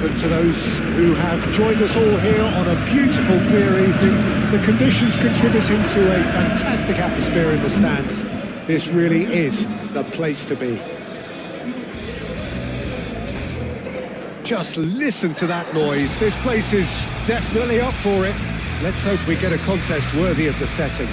welcome to those who have joined us all here on a beautiful, clear evening. The conditions contributing to a fantastic atmosphere in the stands. This really is the place to be. Just listen to that noise. This place is definitely up for it. Let's hope we get a contest worthy of the setting.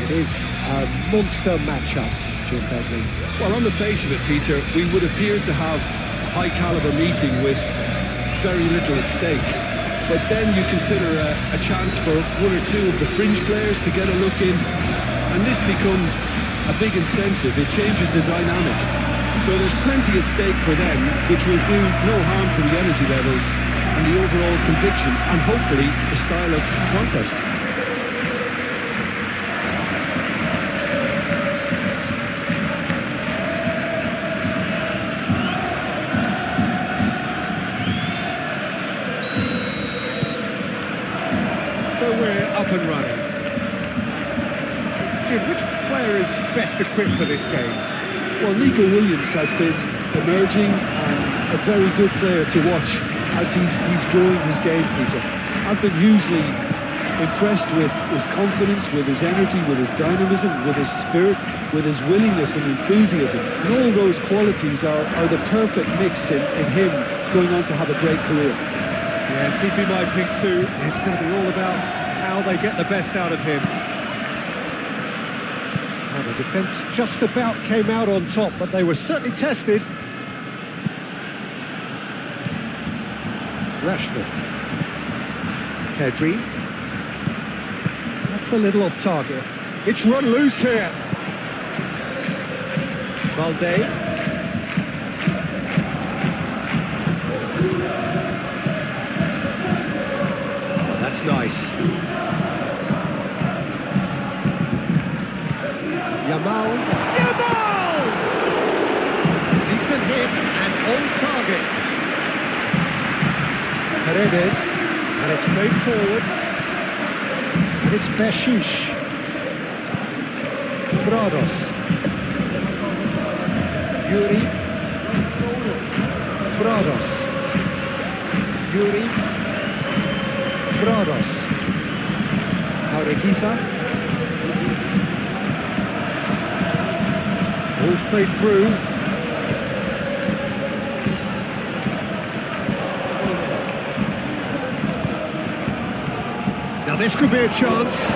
Is a monster matchup, Jim Bentley. Well, on the face of it, Peter, we would appear to have a high-caliber meeting with very little at stake. But then you consider a chance for one or two of the fringe players to get a look in, and this becomes a big incentive. It changes the dynamic. So there's plenty at stake for them, which will do no harm to the energy levels and the overall conviction, and hopefully the style of contest. So we're up and running. Jim, which player is best equipped for this game? Well, Nico Williams has been emerging and a very good player to watch as he's growing his game, Peter. I've been hugely impressed with his confidence, with his energy, with his dynamism, with his spirit, with his willingness and enthusiasm. And all those qualities are the perfect mix in him going on to have a great career. Yes, he'd be my pick too. It's going to be all about how they get the best out of him. Well, the defence just about came out on top, but they were certainly tested. Rashford. Pedri. That's a little off target. It's run loose here. Valde. That's nice. Yamal. Decent hit and on target. Paredes. And it's played forward. And it's Beshish. Prados. Yuri. Prados. Yuri. Prados. Paureguisa. Ball's played through. Now this could be a chance.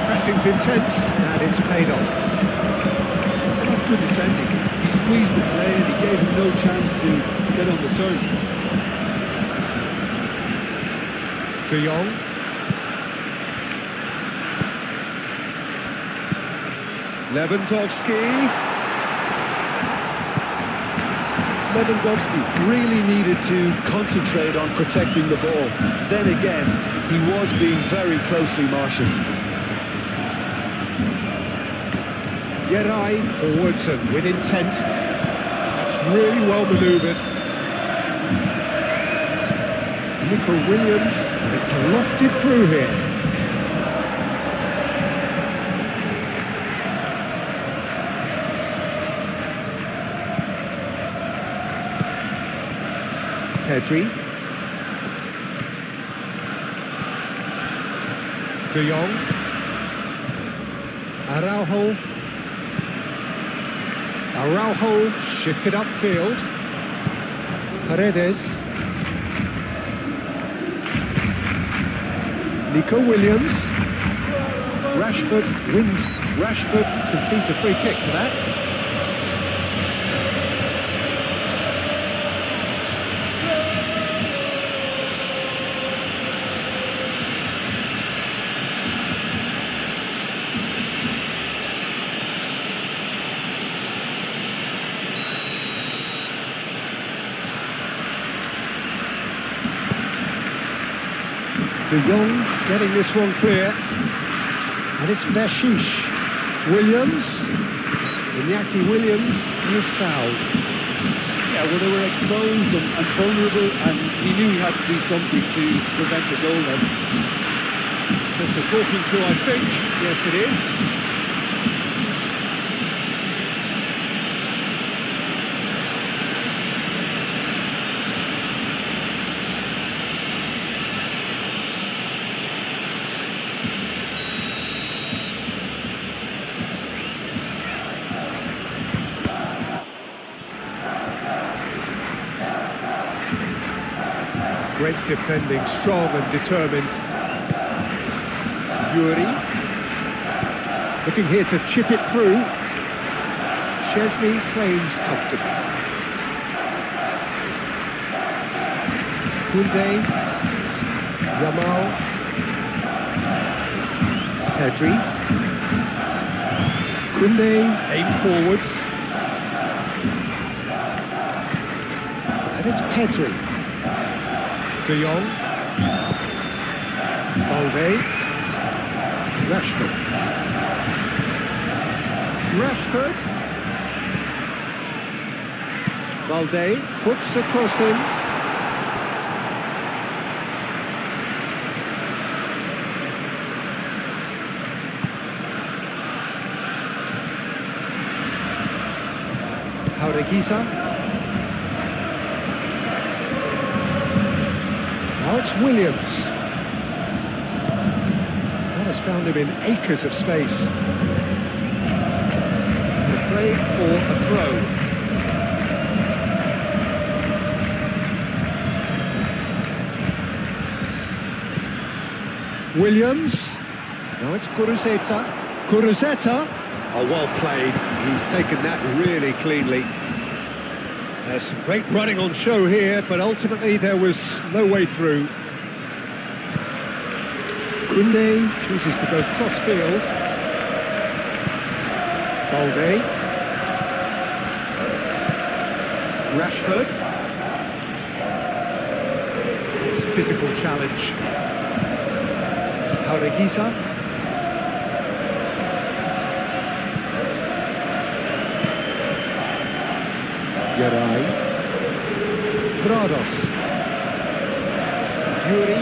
Pressing's intense and it's paid off. Well, that's good defending. He squeezed the play and he gave him no chance to get on the turn. De Jong. Lewandowski. Lewandowski really needed to concentrate on protecting the ball. Then again, he was being very closely marshalled. Yeray forwards and with intent. That's really well manoeuvred. Nico Williams, and it's lofted through here. Pedri. De Jong. Araujo shifted upfield. Paredes. Nico Williams. Rashford wins. Rashford concedes a free kick for that. De Jong getting this one clear. And it's Beshish. Williams. Iñaki Williams is fouled. Yeah, well, they were exposed and vulnerable, and he knew he had to do something to prevent a goal then. Just a talking to, I think. Yes, it is. Great defending, strong and determined. Yuri. Looking here to chip it through. Szczesny claims comfortably. Koundé. Yamal. Pedri. Koundé aimed forwards. And it's Pedri. De Jong. Balde. Rashford. Balde puts a cross in. Jaureguisa. Now it's Williams. That has found him in acres of space. The play for a throw. Williams. Now it's Kuruzeta. Oh, well played. He's taken that really cleanly. There's some great running on show here, but ultimately there was no way through. Koundé chooses to go cross-field. Balde. Rashford. His physical challenge. Jaureguisa. Yarai. Prados. Yuri.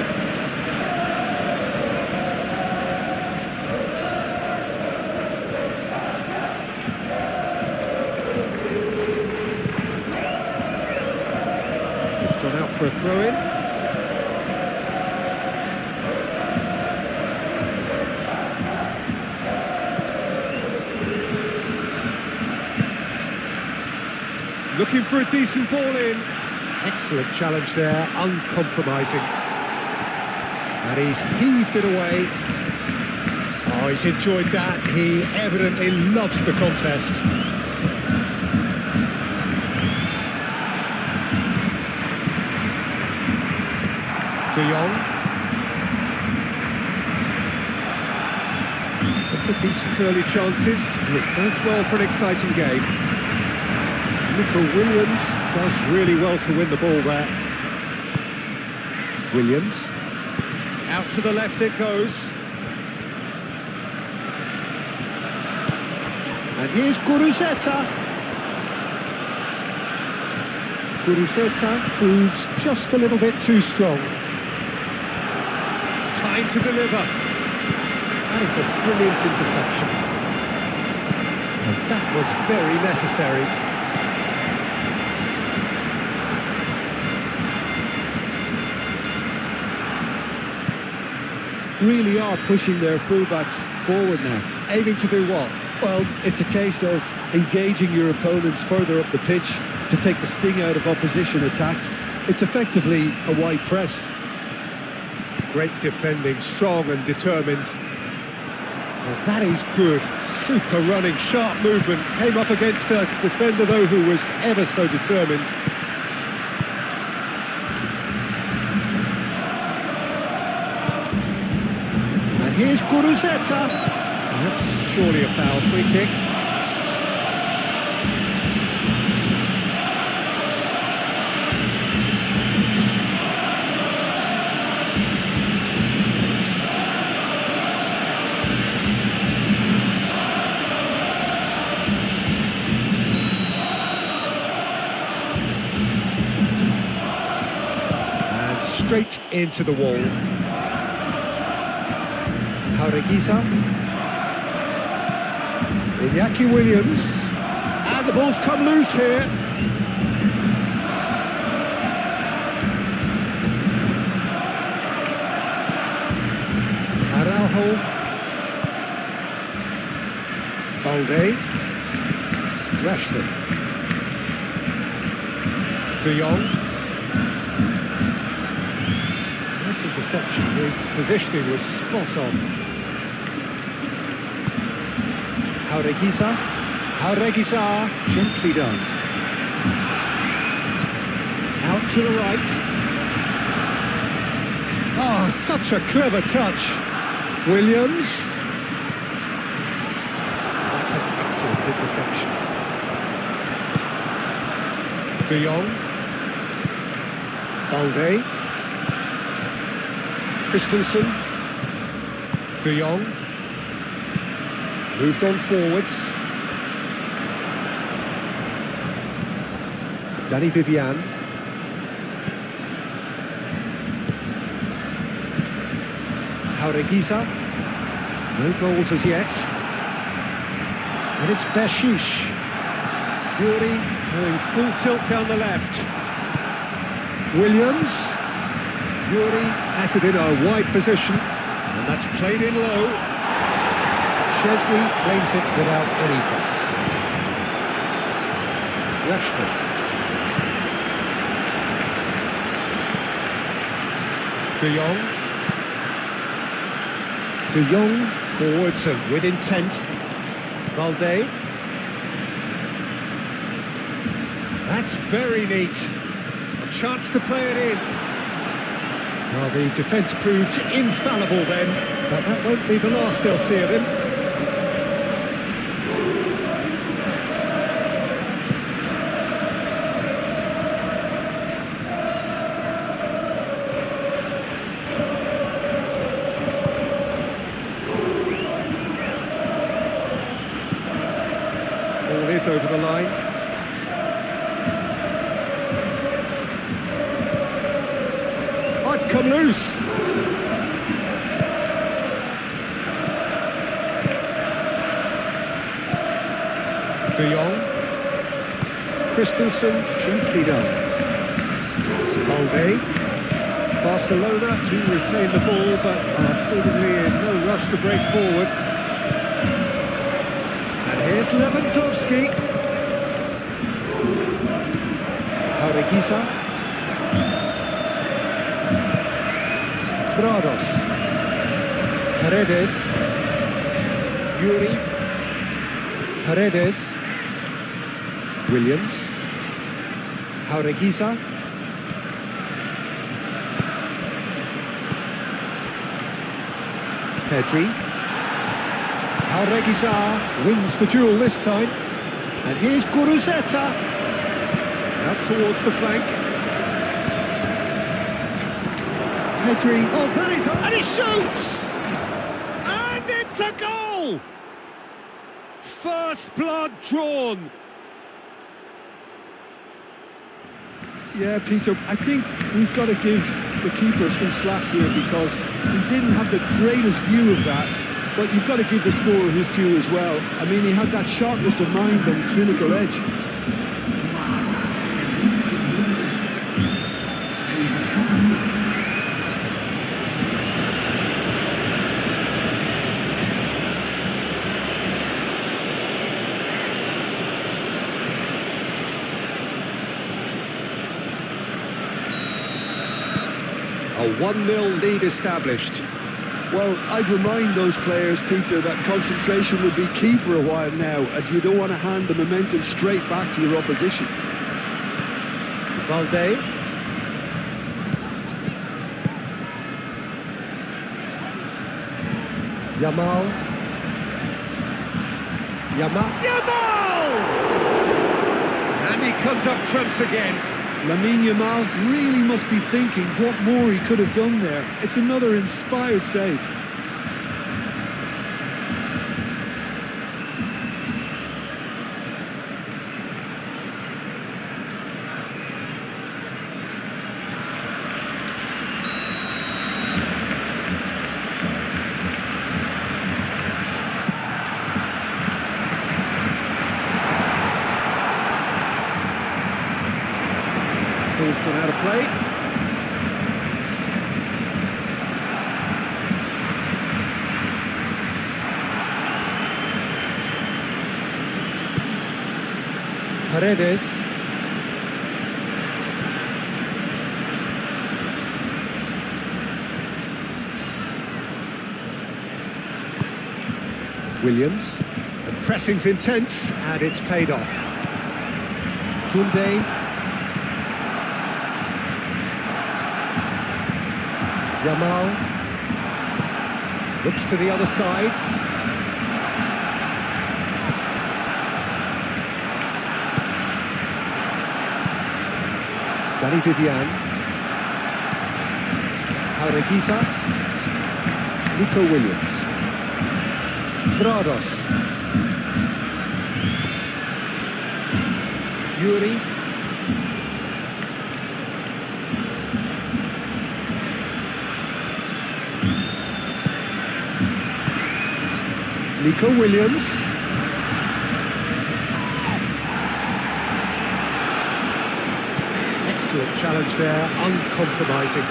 It's gone out for a throw-in. Looking for a decent ball in. Excellent challenge there, uncompromising. And he's heaved it away. Oh, he's enjoyed that. He evidently loves the contest. De Jong. Couple of decent early chances. It bodes well for an exciting game. Nico Williams does really well to win the ball there. Williams. Out to the left it goes. And here's Kuruzeta. Kuruzeta proves just a little bit too strong. Time to deliver. That is a brilliant interception. And that was very necessary. Really are pushing their fullbacks forward now. Aiming to do what? Well, it's a case of engaging your opponents further up the pitch to take the sting out of opposition attacks. It's effectively a wide press. Great defending, strong and determined. Well, that is good. Super running, sharp movement. Came up against a defender, though, who was ever so determined. And here's Kuruzeta. That's surely a foul. Free kick. straight into the wall. Jaureguisa. Iñaki Williams. And the ball's come loose here. Araujo. Balde. Rashford. De Jong. Nice interception. His positioning was spot on. Jaureguisa. Jaureguisa. Gently done. Out to the right. Oh, such a clever touch. Williams. That's an excellent interception. De Jong. Balde. Christensen. De Jong. Moved on forwards. Danny Vivian. Jaureguisa. No goals as yet. And it's Bashish. Yuri going full tilt down the left. Williams. Yuri has it in a wide position. And that's played in low. Chesney claims it without any fuss. Rashford. De Jong. De Jong forwards and with intent. Balde. That's very neat. A chance to play it in. Well, the defence proved infallible then, but that won't be the last they'll see of him. Ball is over the line. Oh, it's come loose. De Jong. Christensen, gently done. Balde. Barcelona to retain the ball, but are seemingly in no rush to break forward. Here's Lewandowski. Jaureguisa. Prados. Paredes. Yuri. Paredes. Williams. Jaureguisa. Pedri. Jaureguisa wins the duel this time. And here's Guruzeta. Out towards the flank. Pedri. Oh, that is... And he shoots! And it's a goal! First blood drawn. Yeah, Peter, I think we've got to give the keeper some slack here because he didn't have the greatest view of that. But you've got to give the scorer his due as well. I mean, he had that sharpness of mind and clinical edge. A 1-0 lead established. Well, I'd remind those players, Peter, that concentration will be key for a while now, as you don't want to hand the momentum straight back to your opposition. Balde. Yamal. Yamal! And he comes up trumps again. Lamine Yamal really must be thinking what more he could have done there. It's another inspired save. out of play. Paredes. Williams. The pressing's intense, and it's paid off. Koundé. Yamal. Looks to the other side. Danny Vivian. Jaureguisa. Nico Williams. Prados. Yuri. Nico Williams. Excellent challenge there, uncompromising.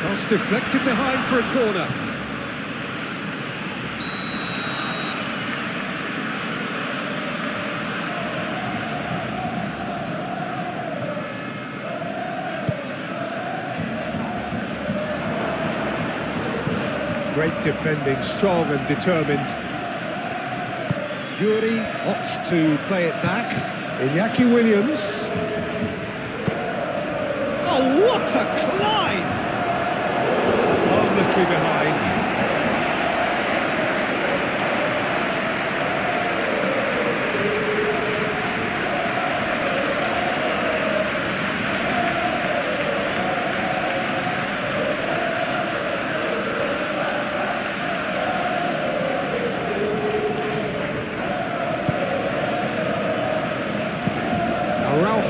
Cross deflected behind for a corner. Great defending, strong and determined. Yuri opts to play it back. Iñaki Williams. Oh, what a climb! Harmlessly behind.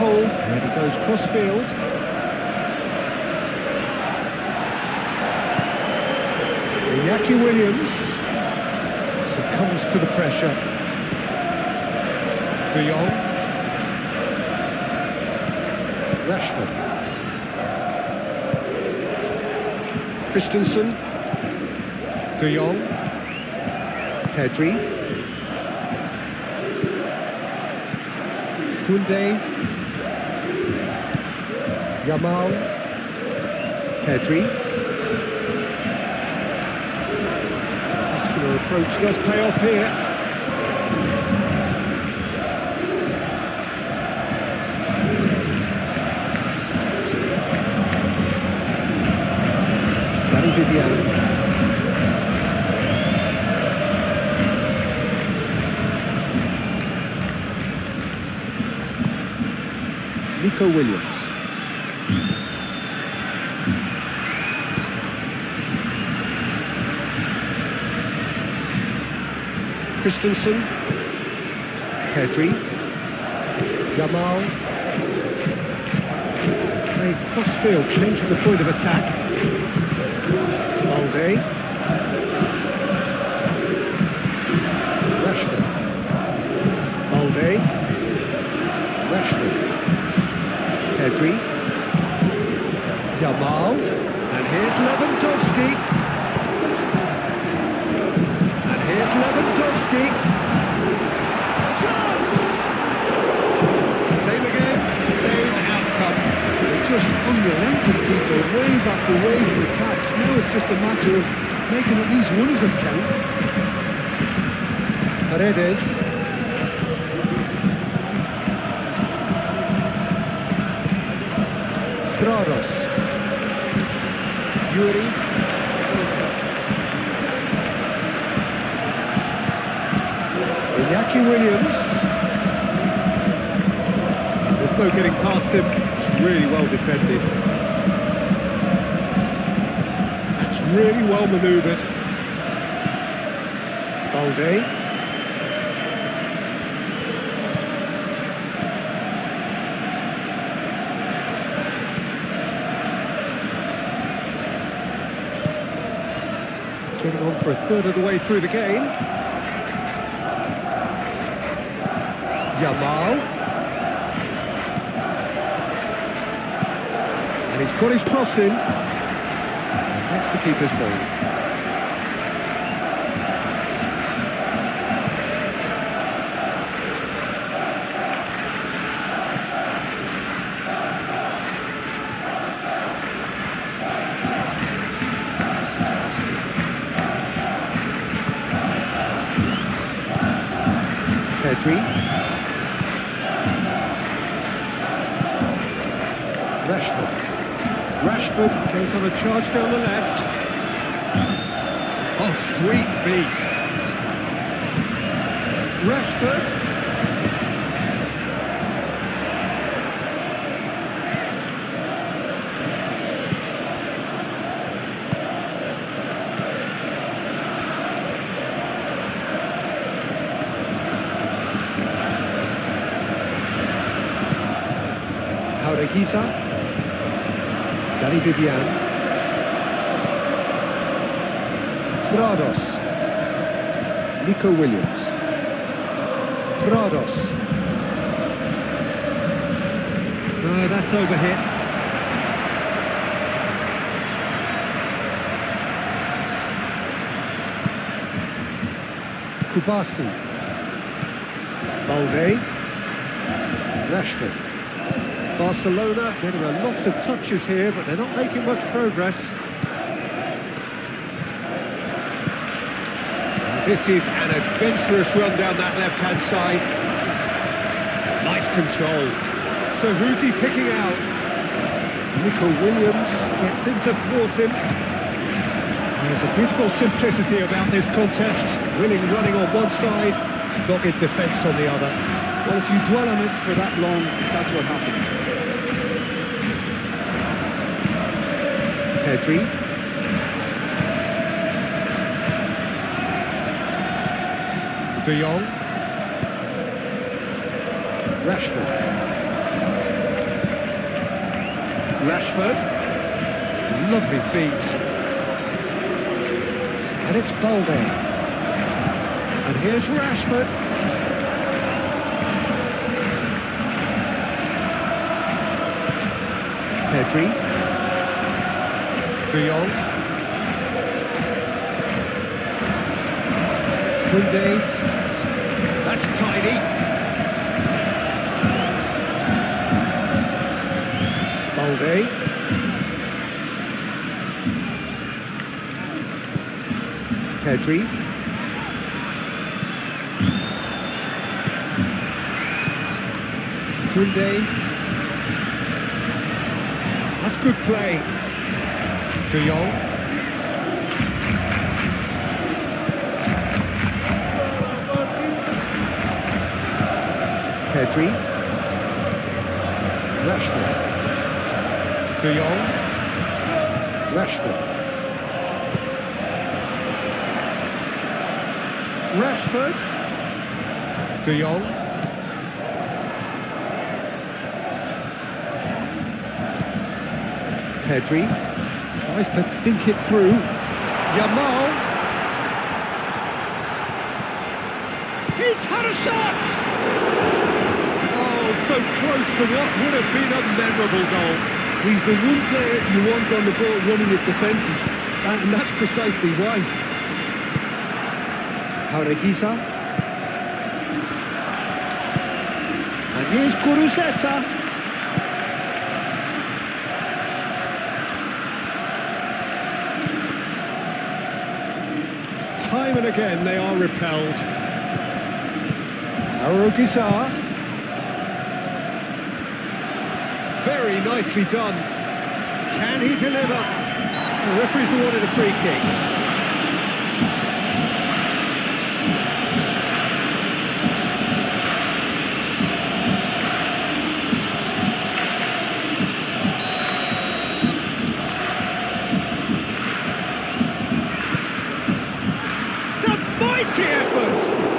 And he goes cross-field. Iñaki Williams succumbs to the pressure. De Jong. Rashford. Christensen. De Jong. Pedri. Koundé. Yamal. Pedri. Muscular approach does pay off here. Danny Vivian. Nico Williams. Christensen. Pedri. Yamal. Played cross-field, changing the point of attack. Balde. Rashford. Balde. Rashford. Pedri. Yamal. And here's Lewandowski. Here's Lewandowski. Chance! Same again, same outcome. They're just unrelenting, Peter. Wave after wave of attacks. Now it's just a matter of making at least one of them count. Paredes. Prados. Yuri. Iñaki Williams. There's no getting past him. It's really well defended. That's really well manoeuvred. Balde. Getting on for for a third of the way through the game. Yamal. And he's got his cross in. That's the keeper's ball. Pedri. Rashford goes on a charge down the left. Oh, sweet feet. Rashford. Kisa, Danny Vivian, Prados, Nico Williams, Prados. No, that's overhit. Kubasi, Balde, Rashford. Barcelona getting a lot of touches here, but they're not making much progress. And this is an adventurous run down that left-hand side. Nice control. So who's he picking out? Nico Williams gets in to thwart him. There's a beautiful simplicity about this contest. Willing running on one side, dogged defence on the other. Well, if you dwell on it for that long, that's what happens. Pedri. De Jong. Rashford. Lovely feet. And it's Balde. And here's Rashford. Pedri, De Jong, Koundé, that's tidy. Balde, Pedri, Koundé. That's good play. De Jong. Pedri. Rashford. De Jong. Rashford. De Jong. Pedri tries to dink it through. Yamal. He's had a shot! Oh, so close to what would have been a memorable goal. He's the one player you want on the ball running at defences, and that's precisely why. Kisa. And here's Kuruzeta. Time and again they are repelled. Arogizar. Very nicely done. Can he deliver? The referee's awarded a free kick. Effort!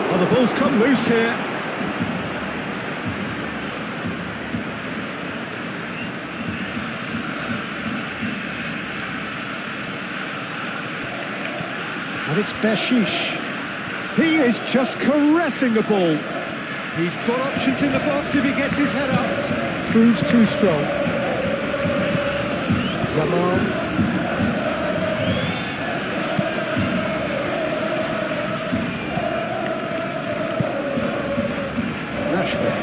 Well, the ball's come loose here. And it's Beshish. He is just caressing the ball. He's got options in the box if he gets his head up. Proves too strong. Yamal. Rashford.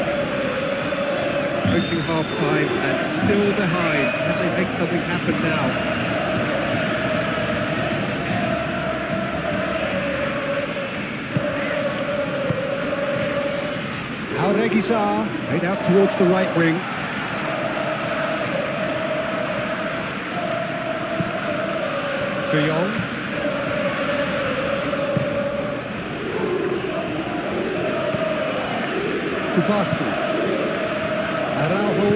Approaching half-time and still behind. Can they make something happen now? Regizar, made out towards the right wing. De Jong. Kubasu. Araujo.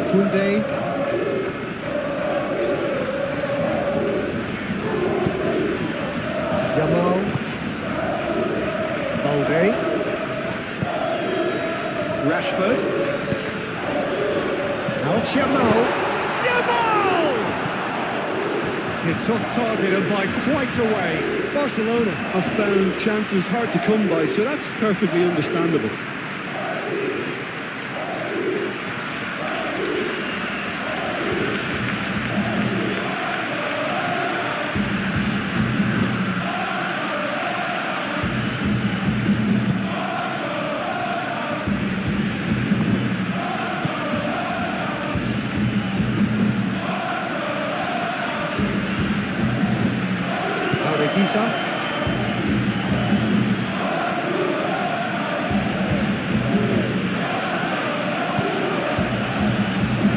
Koundé. Yamal. Balde. Rashford. Now it's Yamal. Yamal! It's off target and by quite a way. Barcelona have found chances hard to come by, so that's perfectly understandable.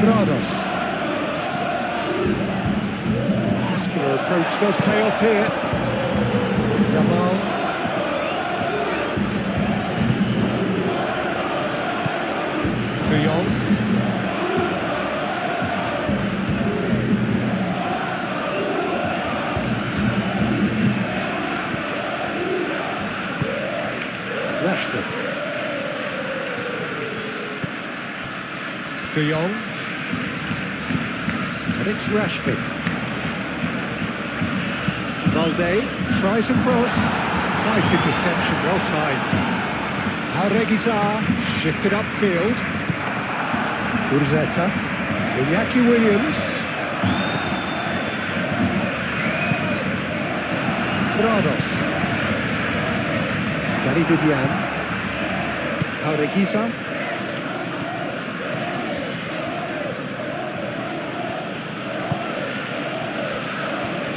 Prados. Muscular approach does pay off here. Yamal. De Jong. Rashford. De Jong. And it's Rashford. Balde tries a cross. Nice interception, well timed. Regizar shifted upfield. Gurzetta. Iñaki Williams. Prados. Danny Vivian. Regizar.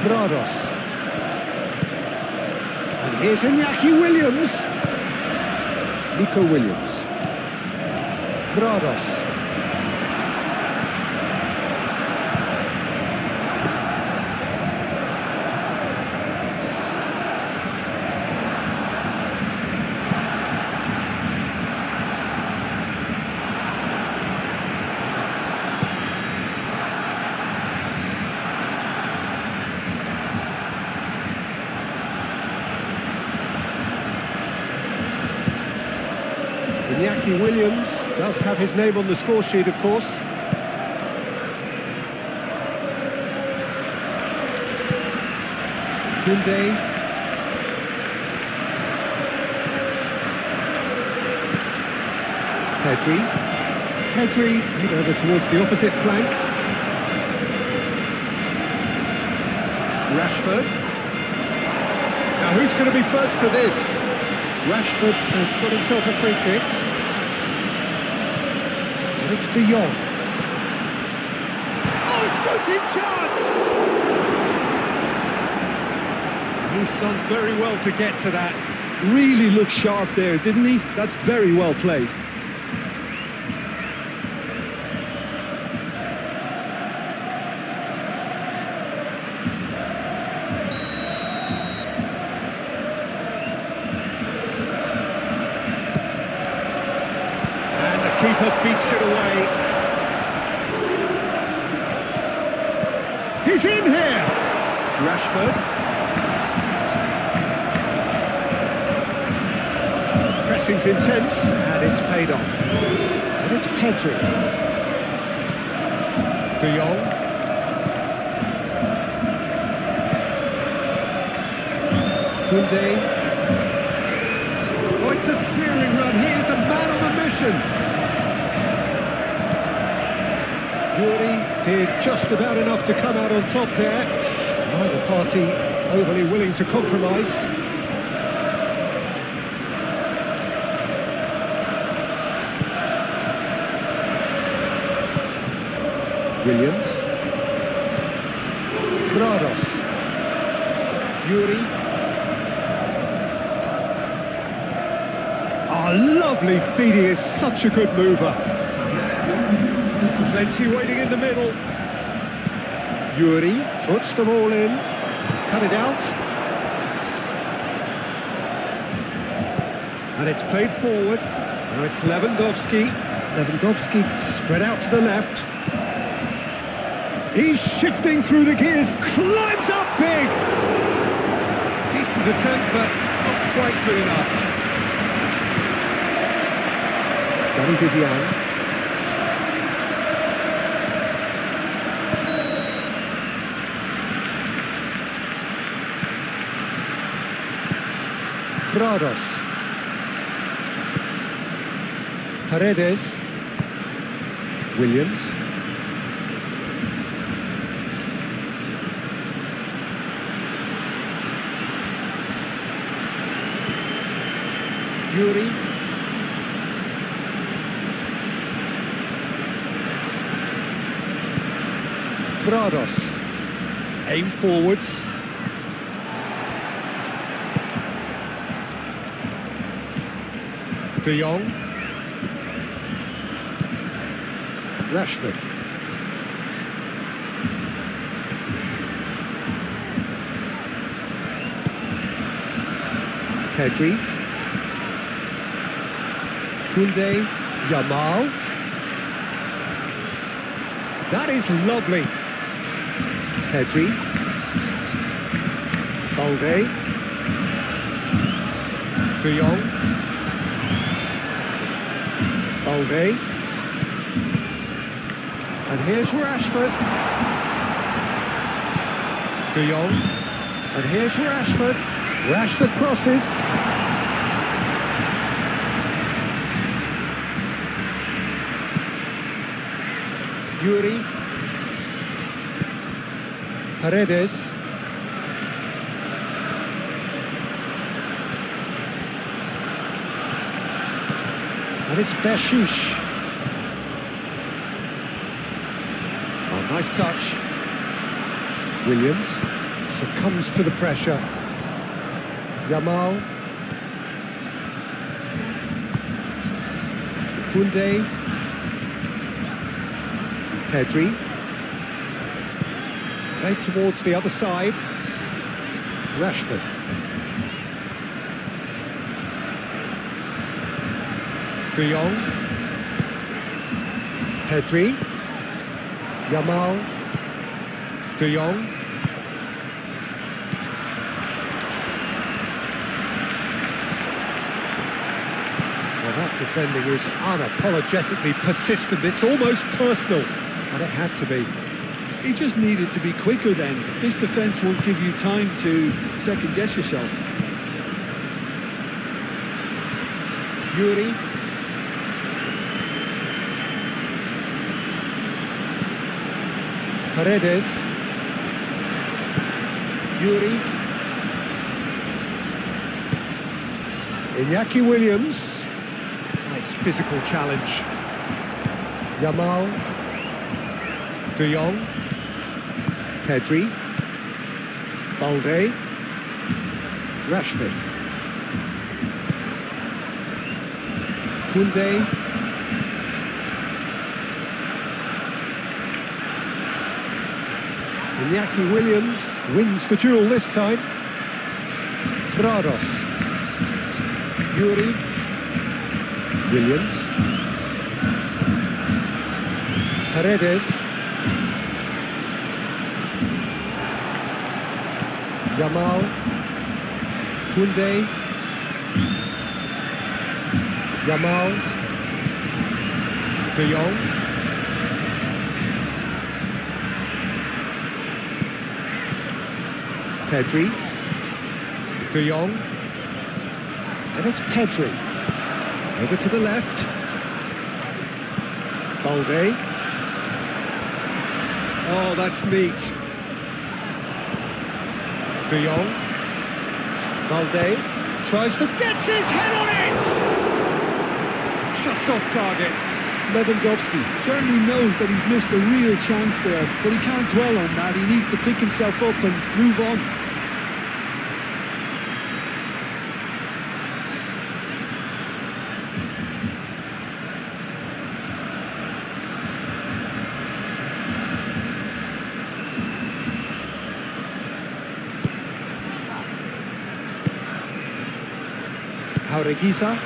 Prados. And here's Iñaki Williams. Nico Williams. Prados. Iñaki Williams does have his name on the score sheet, of course. Koundé. Pedri over towards the opposite flank. Rashford. Now who's going to be first to this? Rashford has got himself a free kick. And it's De Jong. Oh, shooting chance! He's done very well to get to that. Really looked sharp there, didn't he? That's very well played. Keeper beats it away. He's in here. Rashford. Pressing's intense and it's paid off. And it's Pedri. De Jong. Koundé. Oh, it's a searing run. He is a man on a mission. Yuri did just about enough to come out on top there. Neither party overly willing to compromise. Williams. Prados. Yuri. Oh, lovely feed. He is such a good mover. Plenty waiting in the middle. Yuri puts them all in. He's cut it out. And it's played forward. Now it's Lewandowski. Lewandowski spread out to the left. He's shifting through the gears, climbs up big! Decent attempt, but not quite good enough. Danny Vivian. Prados. Paredes. Williams. Yuri. Prados. Aim forwards. De Jong. Rashford. Pedri. Koundé, Yamal. That is lovely. Pedri. Balde. De Jong. Balde. And here's Rashford. De Jong. And here's Rashford. Rashford crosses. Yuri. Paredes. And it's Bashish. Oh, nice touch. Williams succumbs to the pressure. Yamal. Koundé. Pedri. Played towards the other side. Rashford. De Jong. Pedri. Yamal. De Jong. Well, that defending is unapologetically persistent. It's almost personal. And it had to be. He just needed to be quicker then. This defence won't give you time to second-guess yourself. Yuri. Paredes. Yuri. Iñaki Williams. Nice physical challenge. Yamal. De Jong. Pedri. Balde. Rashford. Koundé. Iñaki Williams wins the duel this time. Prados. Yuri. Williams. Paredes. Yamal. Koundé. Yamal. De Jong. Pedri. De Jong. And it's Pedri. Over to the left. Balde. Oh, that's neat. De Jong. Balde tries to get his head on it! Just off target. Lewandowski certainly knows that he's missed a real chance there, but he can't dwell on that. He needs to pick himself up and move on. Jaureguisa.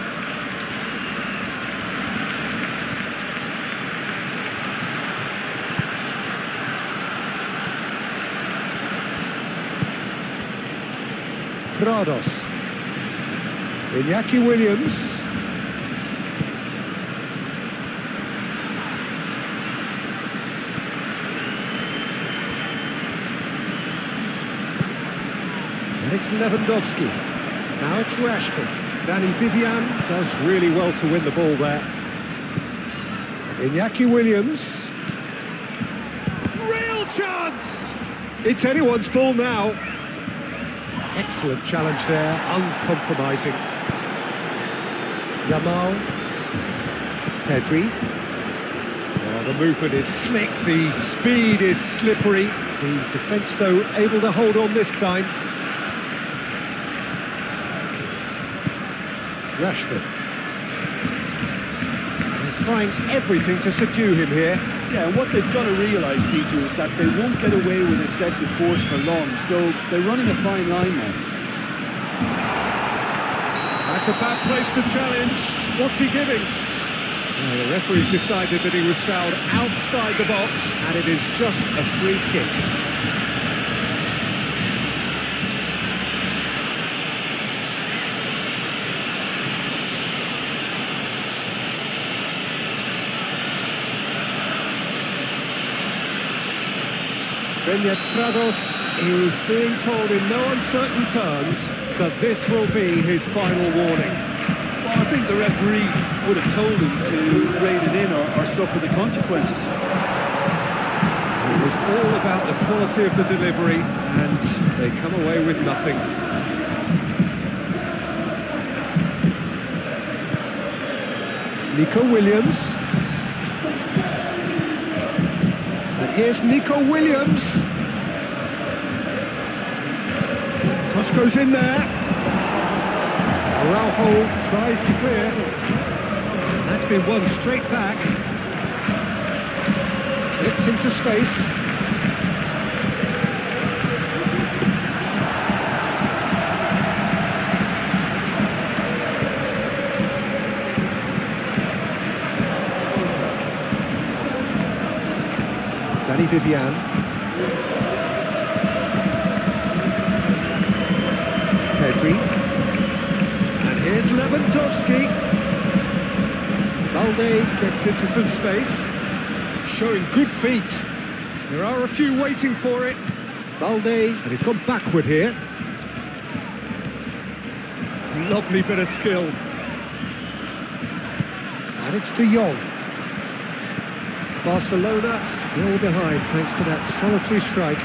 Prados. Iñaki Williams. And it's Lewandowski. Now it's Rashford. Danny Vivian does really well to win the ball there. Iñaki Williams. Real chance! It's anyone's ball now. Excellent challenge there, uncompromising. Yamal. Pedri. Oh, the movement is slick, the speed is slippery. The defence, though, able to hold on this time. Rashford. They're trying everything to subdue him here. Yeah, and what they've got to realise, Peter, is that they won't get away with excessive force for long, so they're running a fine line now. That's a bad place to challenge. What's he giving? Well, the referee's decided that he was fouled outside the box, and it is just a free kick. Prados is being told in no uncertain terms that this will be his final warning. Well, I think the referee would have told him to rein it in or suffer the consequences. It was all about the quality of the delivery, and they come away with nothing. Nico Williams. And here's Nico Williams. Cross goes in there. Araujo tries to clear. That's been won straight back. Clipped into space. Danny Vivian. Pedri. And here's Lewandowski. Balde gets into some space. Showing good feet. There are a few waiting for it. Balde, and he's gone backward here. Lovely bit of skill. And it's De Jong. Barcelona still behind thanks to that solitary strike.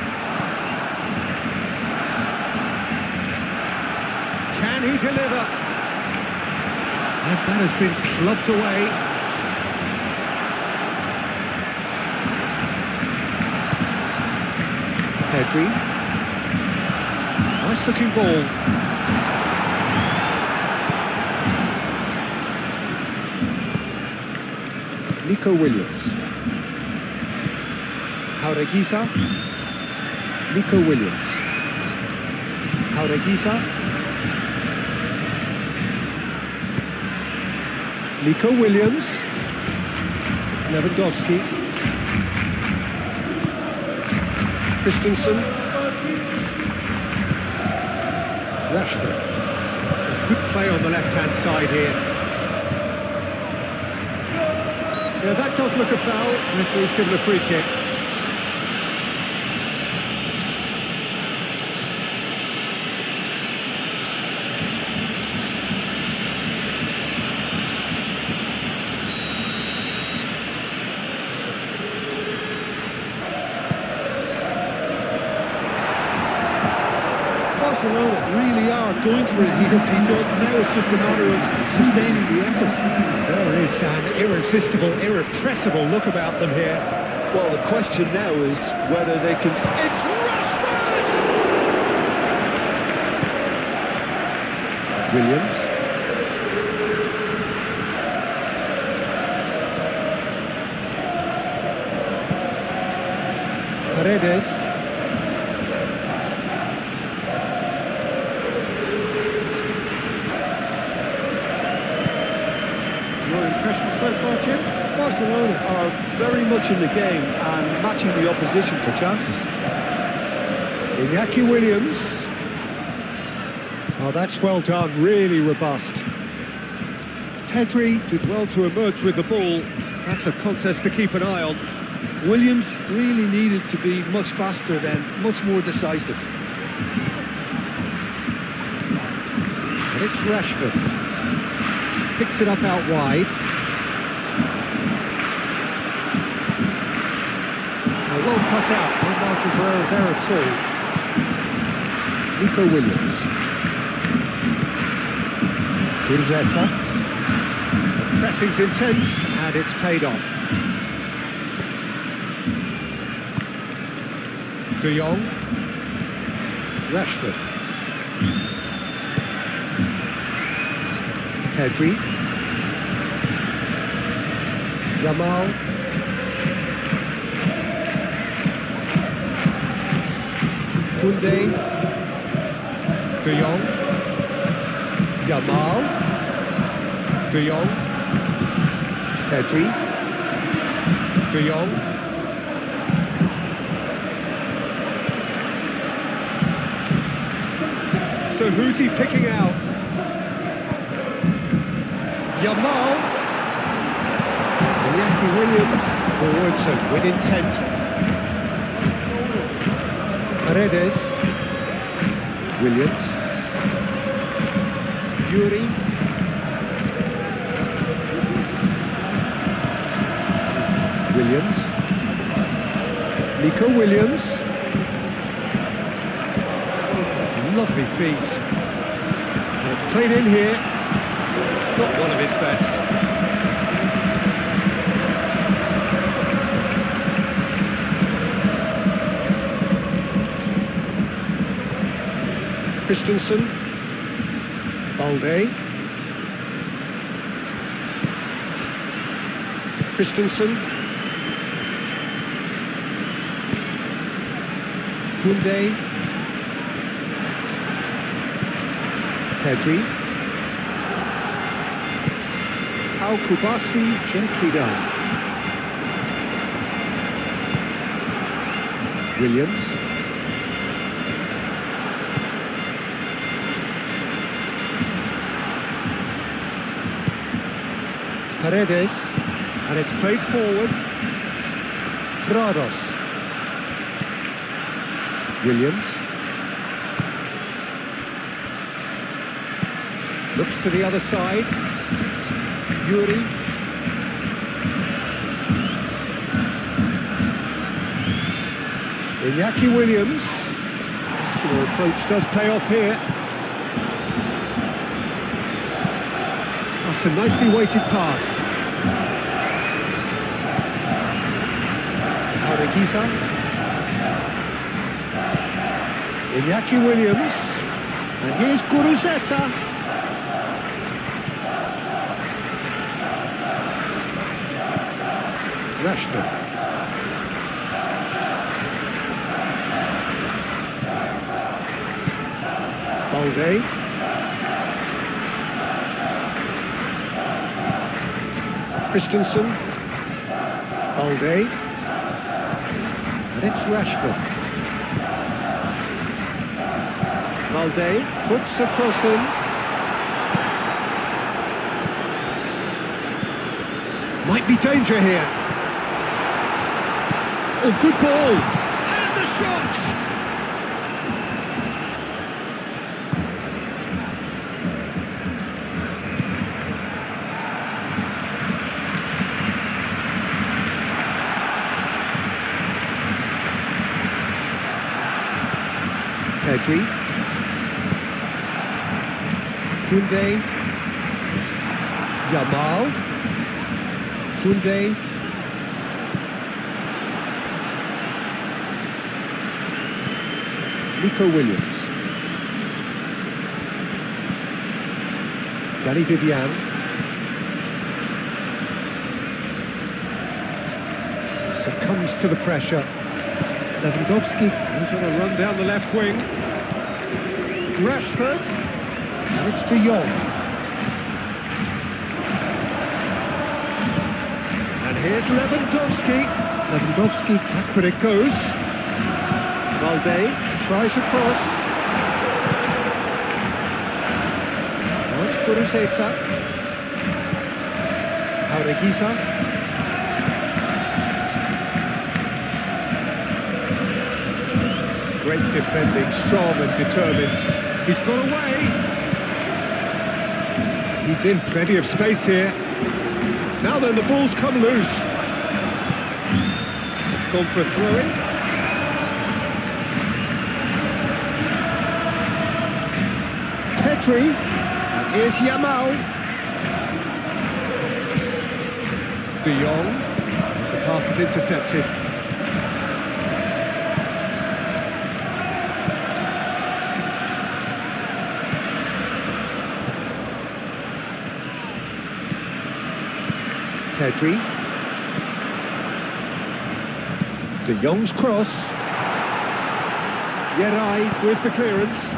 Can he deliver? And that has been clubbed away. Pedri. Nice looking ball. Nico Williams. Jaureguisa. Nico Williams. Jaureguisa. Nico Williams. Lewandowski. Christensen. Rashford. Good play on the left-hand side here. Yeah, that does look a foul. Referee's given a free kick. Barcelona really are going for it here, Peter. Now it's just a matter of sustaining the effort. There is an irresistible, irrepressible look about them here. Well, the question now is whether they can... It's Rashford! Williams. Paredes. Your impression so far, Jim? Barcelona are very much in the game and matching the opposition for chances. Iñaki Williams. Oh, that's well done, really robust. Pedri did well to emerge with the ball. That's a contest to keep an eye on. Williams really needed to be much faster then, much more decisive. And it's Rashford. Picks it up out wide. A well cut out, no margin for error there at all. Nico Williams. Gurzetta. The pressing's intense and it's paid off. De Jong. Rashford. Pedri. Yamal. Koundé. De Jong. Yamal. De Jong. Pedri. De Jong. So who's he picking out? Yamal. Iñaki Williams forwards and with intent. Paredes. Williams. Yuri. Williams. Nico Williams. Lovely feet. And it's played in here. Not one of his best. Christensen. Balde. Christensen. Koundé. Pedri. Pau Kubasi, gently done. Williams. Paredes. And it's played forward. Prados. Williams. Looks to the other side. Yuri. Iñaki Williams. Muscular approach does pay off here. That's a nicely weighted pass. Arequiza. Iñaki Williams. And here's Gurzetta. Rashford. Balde. Christensen. Balde. And it's Rashford. Balde puts across him. Might be danger here. Oh, good ball! And the shot! Pedri. Koundé. Yamal. Koundé. Nico Williams. Danny Vivian. Succumbs to the pressure. Lewandowski goes on a run down the left wing. Rashford. And it's De Jong. And here's Lewandowski. Lewandowski, backward it goes. Valde tries a cross. Now it's Guruzeta. Jaureguiza. Great defending, strong and determined. He's got away. He's in plenty of space here. Now then, the ball's come loose. It's gone for a throw-in. Pedri. And here's Yamal. De Jong. The pass is intercepted. Pedri. De Jong's cross. Yerai with the clearance.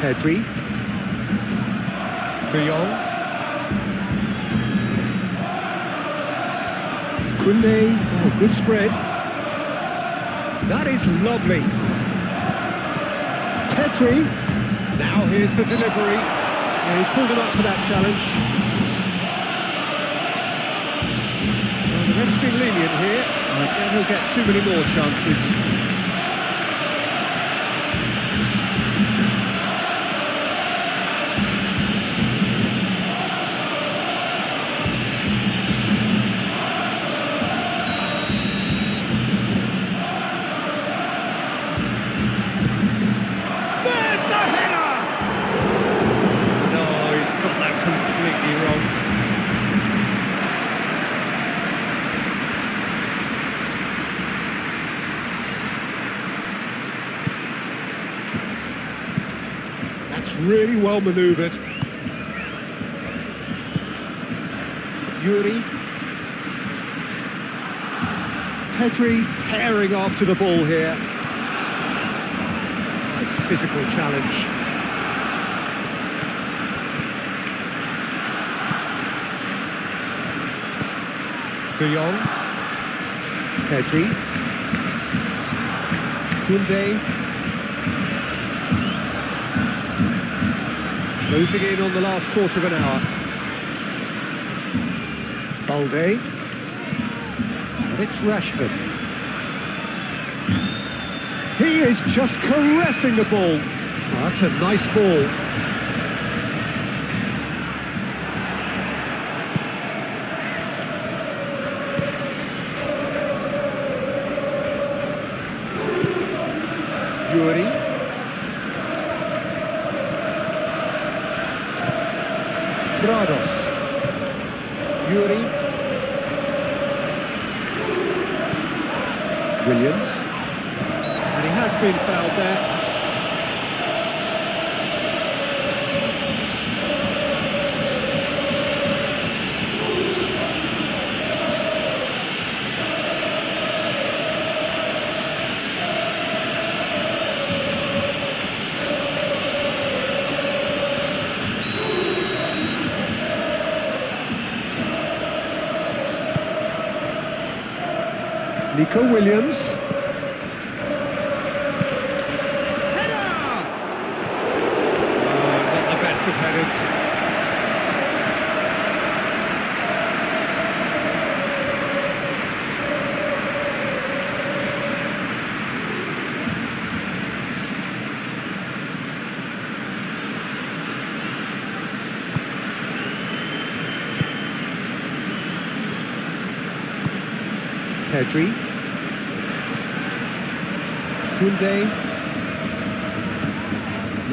Pedri. De Jong. Koundé. Oh, good spread. That is lovely. Pedri. Now here's the delivery. Yeah, he's pulled him up for that challenge. The ref's been lenient here. I doubt he'll get too many more chances. There's the header! No, he's got that completely wrong. That's really well manoeuvred. Yuri. Pedri herring after the ball here. Nice physical challenge. De Jong. Pedri. Koundé. Closing in on the last quarter of an hour. Balde. And it's Rashford. He is just caressing the ball. Oh, that's a nice ball. Yuri. Prados. Yuri. Williams. And he has been fouled there. Nico Williams. Header! Oh, not the best of headers. Pedri. Koundé.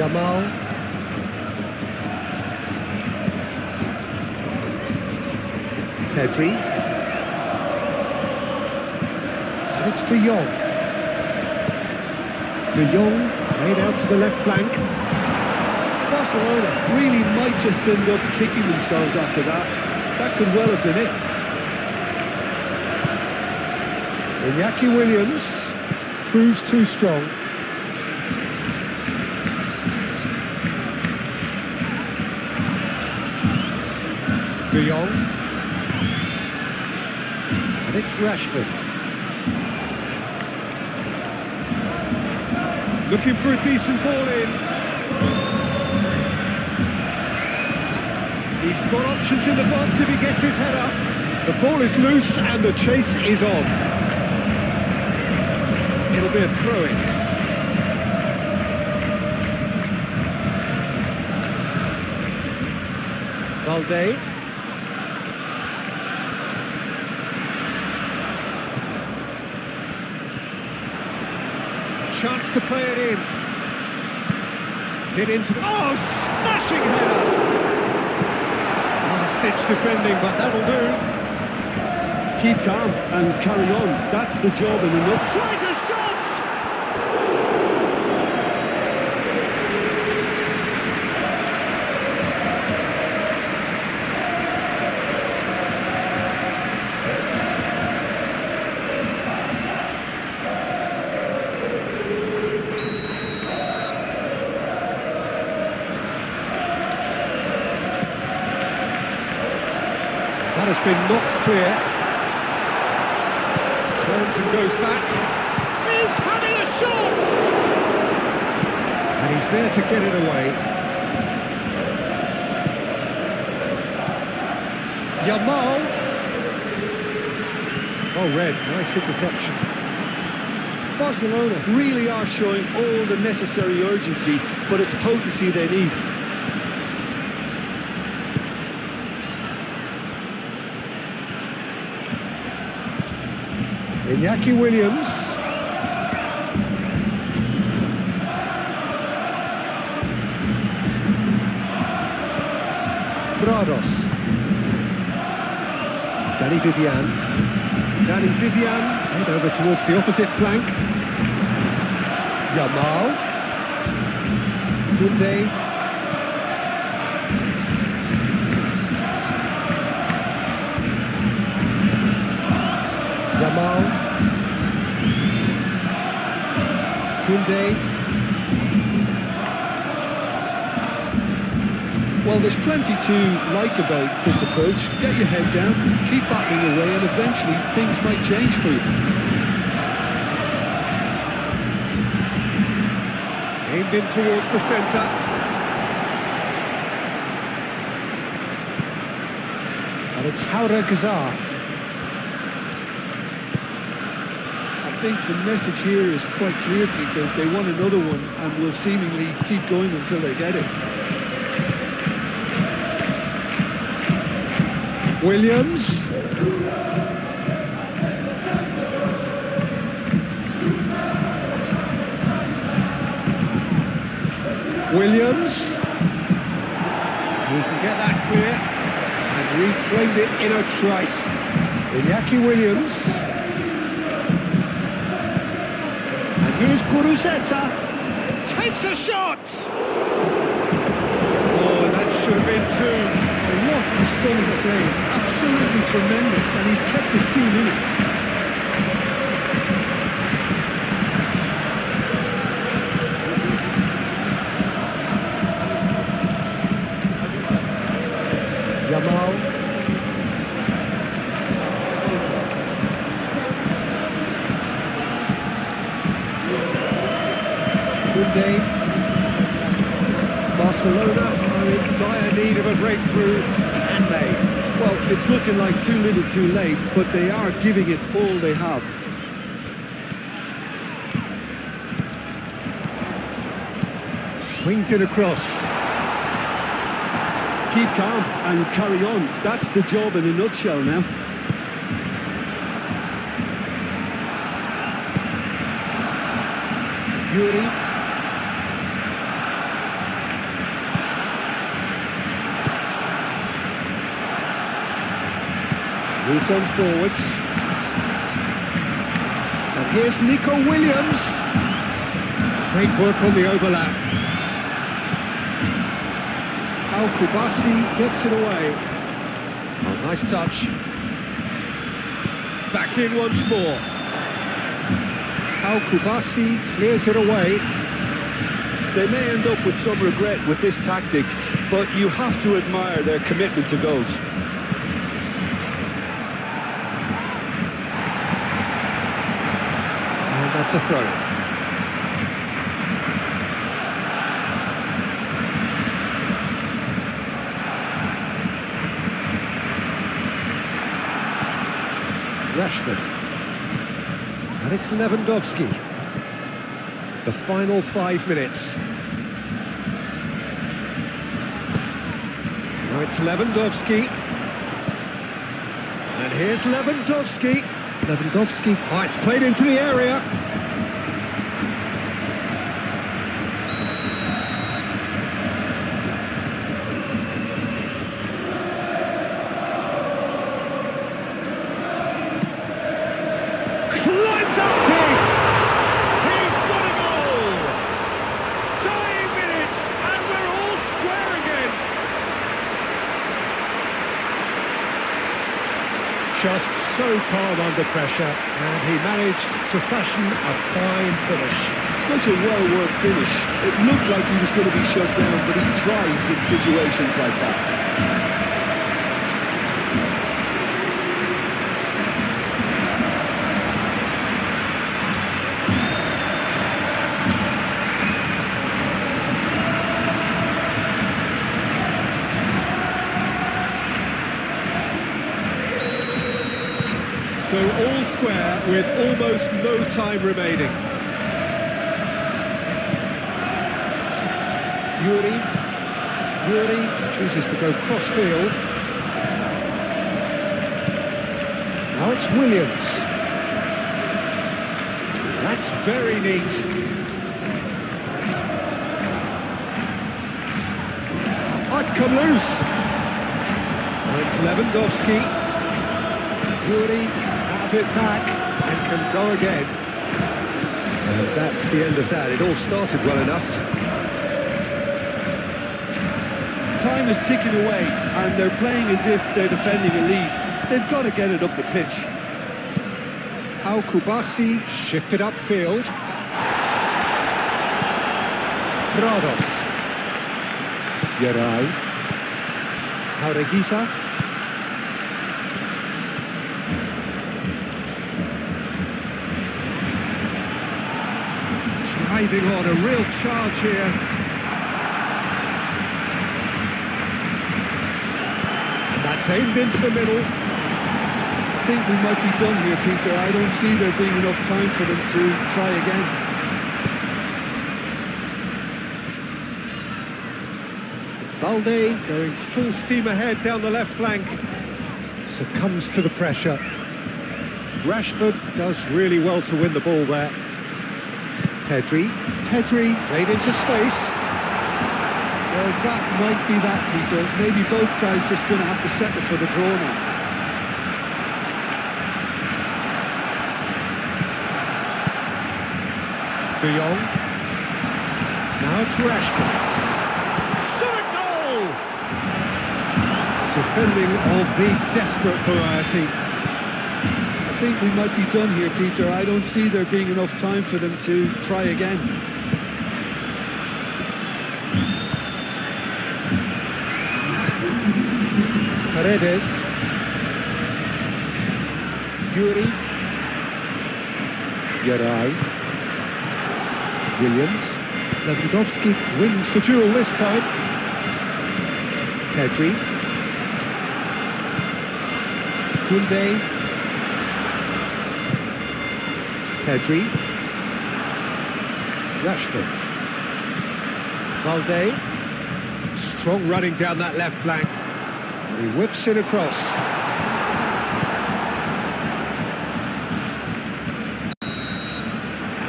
Yamal. Pedri. And it's De Jong. De Jong played out to the left flank. Barcelona really might just end up kicking themselves after that. That could well have been it. Iñaki Williams proves too strong. De Jong. And it's Rashford. Looking for a decent ball in. He's got options in the box if he gets his head up. The ball is loose and the chase is on. It'll be a throw-in. Valde. Chance to play it in. Hit into the... Oh, smashing header! Last-ditch defending, but that'll do. Keep calm and carry on. That's the job in a nutshell. Tries a shot! That has been knocked clear. Turns and goes back. He's having a shot! And he's there to get it away. Yamal. Oh, red. Nice interception. Barcelona really are showing all the necessary urgency, but it's potency they need. Iñaki Williams. Prados. Danny Vivian. And over towards the opposite flank. Yamal. Tunde. Yamal. Tunde. Well, there's plenty to like about this approach. Get your head down, keep battling away, and eventually things might change for you. Aimed in towards the centre. And it's Haura Gazar. I think the message here is quite clear, Peter. They want another one and will seemingly keep going until they get it. Williams. Williams. He can get that clear and reclaimed it in a trice. Iñaki Williams. And here's Guruzeta. Takes a shot! Oh, that should have been two. What a stunning save. Absolutely tremendous, and he's kept his team in it. Yamal. Tunde. Barcelona are in dire need of a breakthrough. Can they? Well, it's looking like too little too late, but they are giving it all they have. Swings it across. Keep calm and carry on. That's the job in a nutshell now. Yuri. Moved on forwards. And here's Nico Williams. Great work on the overlap. Al-Kubasi gets it away. Oh, nice touch. Back in once more. Al-Kubasi clears it away. They may end up with some regret with this tactic, but you have to admire their commitment to goals. And that's a throw. Rashford. And it's Lewandowski. The final 5 minutes. Now it's Lewandowski. And here's Lewandowski. Lewandowski. Oh, it's played into the area. Climbs up big. He's got a goal. Dying minutes, and we're all square again. Just so calm under pressure, and he managed to fashion a fine finish. Such a well-worked finish. It looked like he was going to be shut down, but he thrives in situations like that. So all square with almost no time remaining. Yuri chooses to go cross-field. Now it's Williams. That's very neat. Oh, it's come loose. Now it's Lewandowski. Yuri have it back and can go again. And that's the end of that. It all started well enough. Time is ticking away, and they're playing as if they're defending a lead. They've got to get it up the pitch. Al-Kubasi shifted upfield. Prados. Yeray. Jaureguisa. Driving on, a real charge here. And that's aimed into the middle. I think we might be done here, Peter. I don't see there being enough time for them to try again. Balde going full steam ahead down the left flank. Succumbs to the pressure. Rashford does really well to win the ball there. Tedri played into space. Well, that might be that, Peter. Maybe both sides just going to have to settle for the draw now. De Jong. Now it's Rashford. Shot a goal! Defending of the desperate variety. I think we might be done here, Peter. I don't see there being enough time for them to try again. Paredes. Yuri. Yeray. Williams. Lewandowski wins the duel this time. Tedri. Koundé. Tedri. Rashford. Balde. Strong running down that left flank. He whips it across.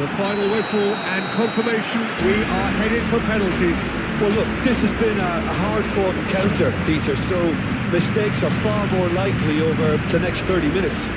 The final whistle and confirmation, we are headed for penalties. Well, look, this has been a hard-fought encounter, Peter, so mistakes are far more likely over the next 30 minutes.